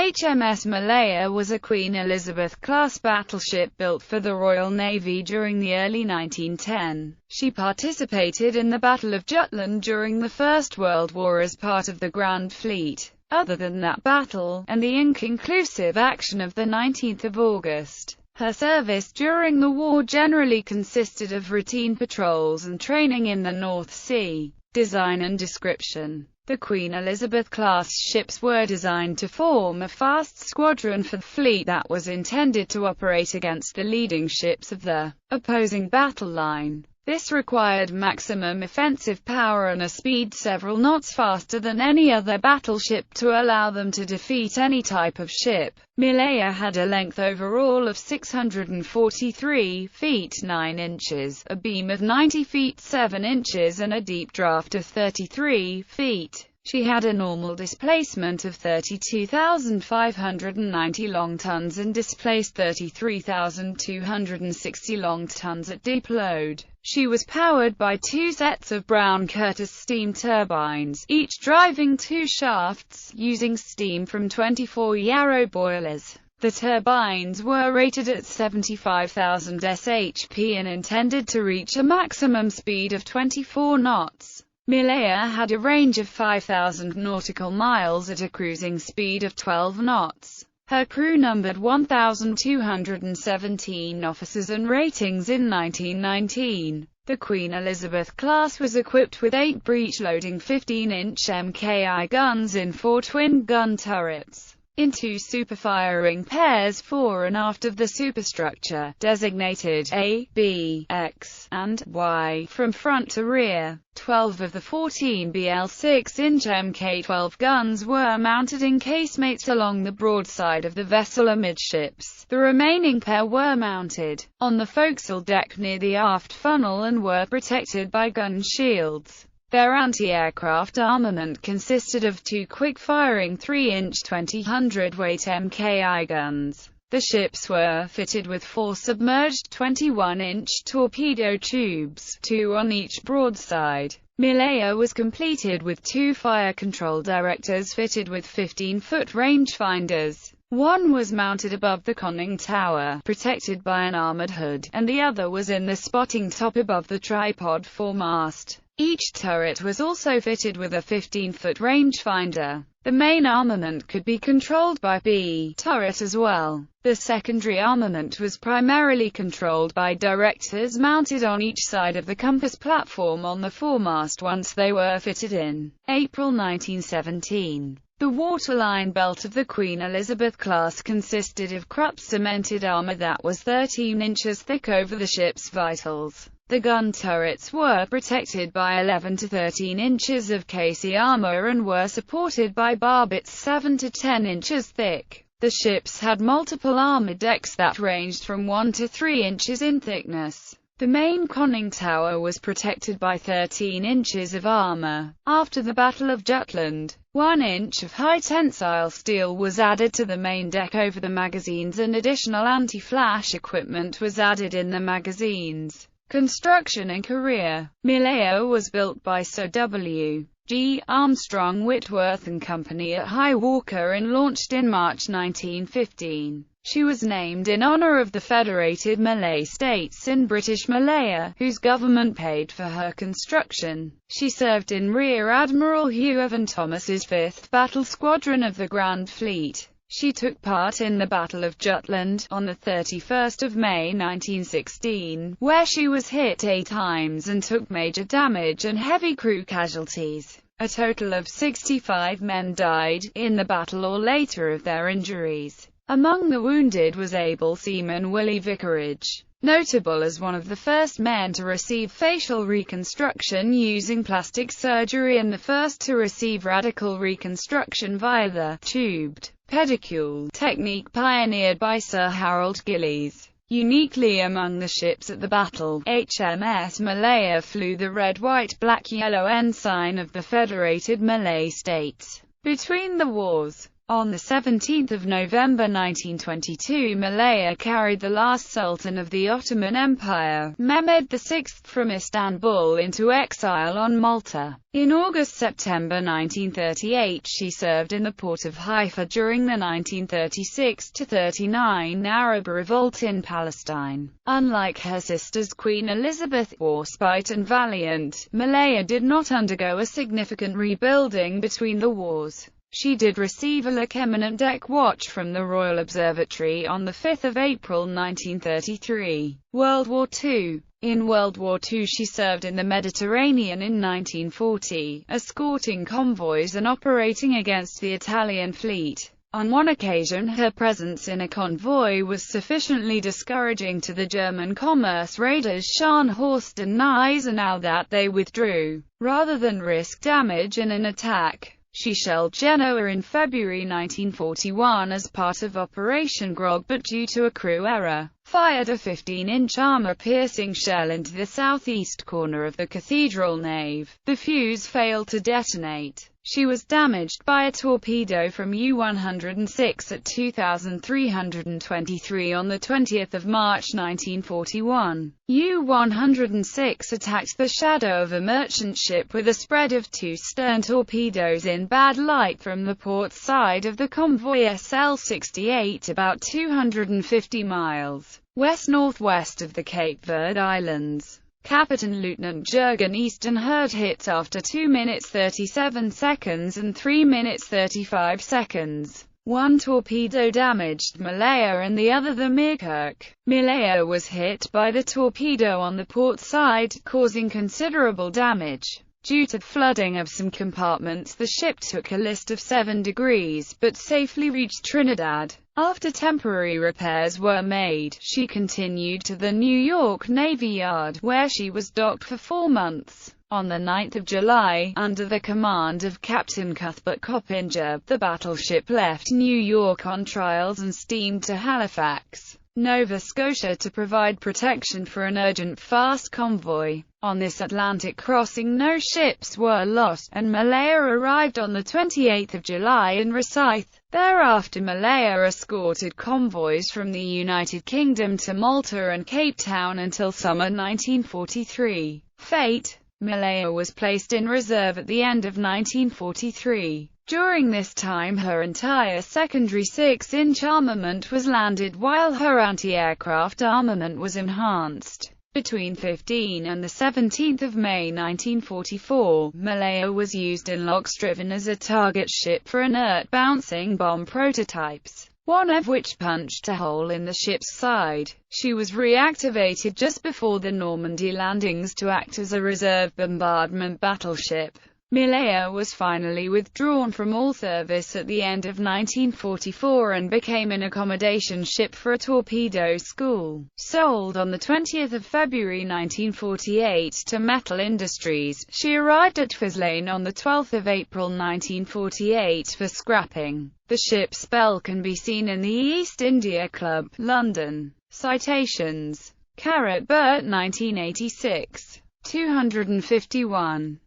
HMS Malaya was a Queen Elizabeth-class battleship built for the Royal Navy during the early 1910s. She participated in the Battle of Jutland during the First World War as part of the Grand Fleet. Other than that battle, and the inconclusive action of the 19th of August, her service during the war generally consisted of routine patrols and training in the North Sea. Design and description. The Queen Elizabeth-class ships were designed to form a fast squadron for the fleet that was intended to operate against the leading ships of the opposing battle line. This required maximum offensive power and a speed several knots faster than any other battleship to allow them to defeat any type of ship. Malaya had a length overall of 643 feet 9 inches, a beam of 90 feet 7 inches and a deep draft of 33 feet. She had a normal displacement of 32,590 long tons and displaced 33,260 long tons at deep load. She was powered by two sets of Brown Curtis steam turbines, each driving two shafts, using steam from 24 Yarrow boilers. The turbines were rated at 75,000 shp and intended to reach a maximum speed of 24 knots. Malaya had a range of 5,000 nautical miles at a cruising speed of 12 knots. Her crew numbered 1,217 officers and ratings in 1919. The Queen Elizabeth class was equipped with 8 breech-loading 15-inch Mki guns in 4 twin-gun turrets, in 2 superfiring pairs fore and aft of the superstructure, designated A, B, X, and Y, from front to rear. 12 of the 14 BL 6-inch Mk12 guns were mounted in casemates along the broadside of the vessel amidships. The remaining pair were mounted on the forecastle deck near the aft funnel and were protected by gun shields. Their anti-aircraft armament consisted of 2 quick-firing 3-inch 20 hundredweight Mki guns. The ships were fitted with 4 submerged 21-inch torpedo tubes, 2 on each broadside. Malaya was completed with 2 fire control directors fitted with 15-foot rangefinders. One was mounted above the conning tower, protected by an armored hood, and the other was in the spotting top above the tripod foremast. Each turret was also fitted with a 15-foot rangefinder. The main armament could be controlled by B turret as well. The secondary armament was primarily controlled by directors mounted on each side of the compass platform on the foremast once they were fitted in. April 1917. The waterline belt of the Queen Elizabeth class consisted of Krupp cemented armor that was 13 inches thick over the ship's vitals. The gun turrets were protected by 11 to 13 inches of KC armor and were supported by barbets 7 to 10 inches thick. The ships had multiple armor decks that ranged from 1 to 3 inches in thickness. The main conning tower was protected by 13 inches of armor. After the Battle of Jutland, 1 inch of high-tensile steel was added to the main deck over the magazines and additional anti-flash equipment was added in the magazines. Construction and career. Malaya was built by Sir W.G. Armstrong Whitworth and Company at High Walker and launched in March 1915. She was named in honor of the Federated Malay States in British Malaya, whose government paid for her construction. She served in Rear Admiral Hugh Evan Thomas's 5th Battle Squadron of the Grand Fleet. She took part in the Battle of Jutland, on the 31st of May 1916, where she was hit 8 times and took major damage and heavy crew casualties. A total of 65 men died in the battle or later of their injuries. Among the wounded was able seaman Willie Vicarage, notable as one of the first men to receive facial reconstruction using plastic surgery and the first to receive radical reconstruction via the tubed pedicule technique pioneered by Sir Harold Gillies. Uniquely among the ships at the battle, HMS Malaya flew the red, white, black, yellow ensign of the Federated Malay States. Between the wars, On 17 November 1922, Malaya carried the last Sultan of the Ottoman Empire, Mehmed VI, from Istanbul into exile on Malta. In August-September 1938 she served in the port of Haifa during the 1936–39 Arab revolt in Palestine. Unlike her sisters Queen Elizabeth, warspite and valiant, Malaya did not undergo a significant rebuilding between the wars. She did receive a Lieutenant Deck Watch from the Royal Observatory on 5 April 1933. World War II. In World War II she served in the Mediterranean in 1940, escorting convoys and operating against the Italian fleet. On one occasion her presence in a convoy was sufficiently discouraging to the German commerce raiders Scharnhorst and Gneisenau that they withdrew. Rather than risk damage in an attack, she shelled Genoa in February 1941 as part of Operation Grog, but due to a crew error, fired a 15-inch armor-piercing shell into the southeast corner of the cathedral nave. The fuse failed to detonate. She was damaged by a torpedo from U-106 at 2323 on 20 March 1941. U-106 attacked the shadow of a merchant ship with a spread of 2 stern torpedoes in bad light from the port side of the convoy SL-68, about 250 miles west-northwest of the Cape Verde Islands. Captain Lieutenant Jurgen Eastenherd hit after 2 minutes 37 seconds and 3 minutes 35 seconds. One torpedo damaged Malaya and the other the Meerkerk. Malaya was hit by the torpedo on the port side, causing considerable damage. Due to flooding of some compartments, the ship took a list of 7 degrees, but safely reached Trinidad. After temporary repairs were made, she continued to the New York Navy Yard, where she was docked for 4 months. On 9 July, under the command of Captain Cuthbert Coppinger, the battleship left New York on trials and steamed to Halifax, Nova Scotia to provide protection for an urgent fast convoy. On this Atlantic crossing no ships were lost, and Malaya arrived on 28 July in Rosyth. Thereafter Malaya escorted convoys from the United Kingdom to Malta and Cape Town until summer 1943. Fate. Malaya was placed in reserve at the end of 1943. During this time her entire secondary 6-inch armament was landed while her anti-aircraft armament was enhanced. Between 15 and 17 May 1944, Malaya was used in Lockstriven as a target ship for inert bouncing bomb prototypes, one of which punched a hole in the ship's side. She was reactivated just before the Normandy landings to act as a reserve bombardment battleship. Malaya was finally withdrawn from all service at the end of 1944 and became an accommodation ship for a torpedo school. Sold on 20 February 1948 to Metal Industries, she arrived at Twislane on 12 April 1948 for scrapping. The ship's bell can be seen in the East India Club, London. Citations. Burt 1986. 251.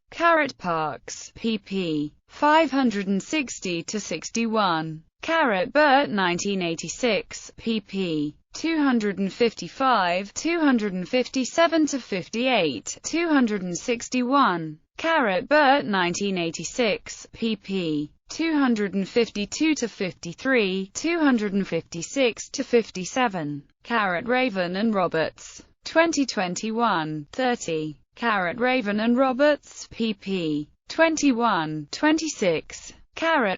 Parks, pp. 560–61. Burt 1986, pp. 255, 257–58, 261. Burt 1986, pp. 252–53, 256–57. Raven and Roberts. 2021, 30. Raven and Roberts, pp. 21, 26.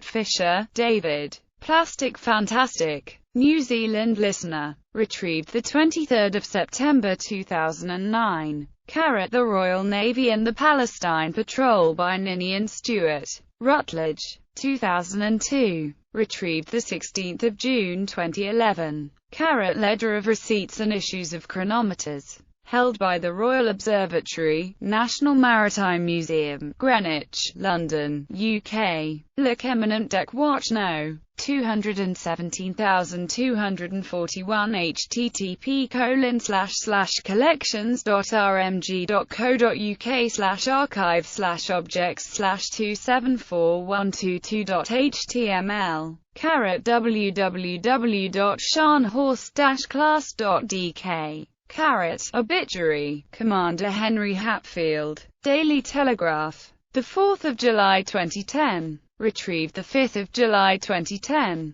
Fisher, David. Plastic Fantastic. New Zealand Listener. Retrieved 23 September 2009. The Royal Navy and the Palestine Patrol by Ninian Stewart. Routledge. 2002. Retrieved 16 June 2011. Ledger of Receipts and Issues of Chronometers. held by the Royal Observatory, National Maritime Museum, Greenwich, London, UK. Look Eminent Deck Watch No. 217241 http://collections.rmg.co.uk/archives/274122.html www.sharnhorse-class.dk Obituary, Commander Henry Hatfield. Daily Telegraph. 4 July 2010. Retrieved 5 July 2010.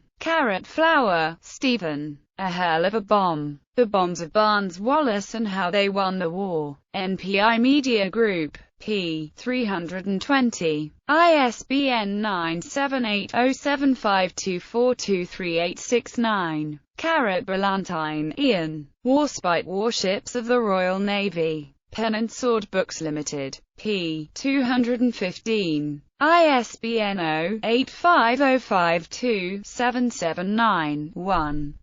Flower, Stephen. A Hell of a Bomb. The Bombs of Barnes Wallis and How They Won the War. NPI Media Group. p. 320. ISBN 9780752423869. Ballantine, Ian. Warspite Warships of the Royal Navy. Pen and Sword Books Limited. p. 215. ISBN 0-85052-779-1.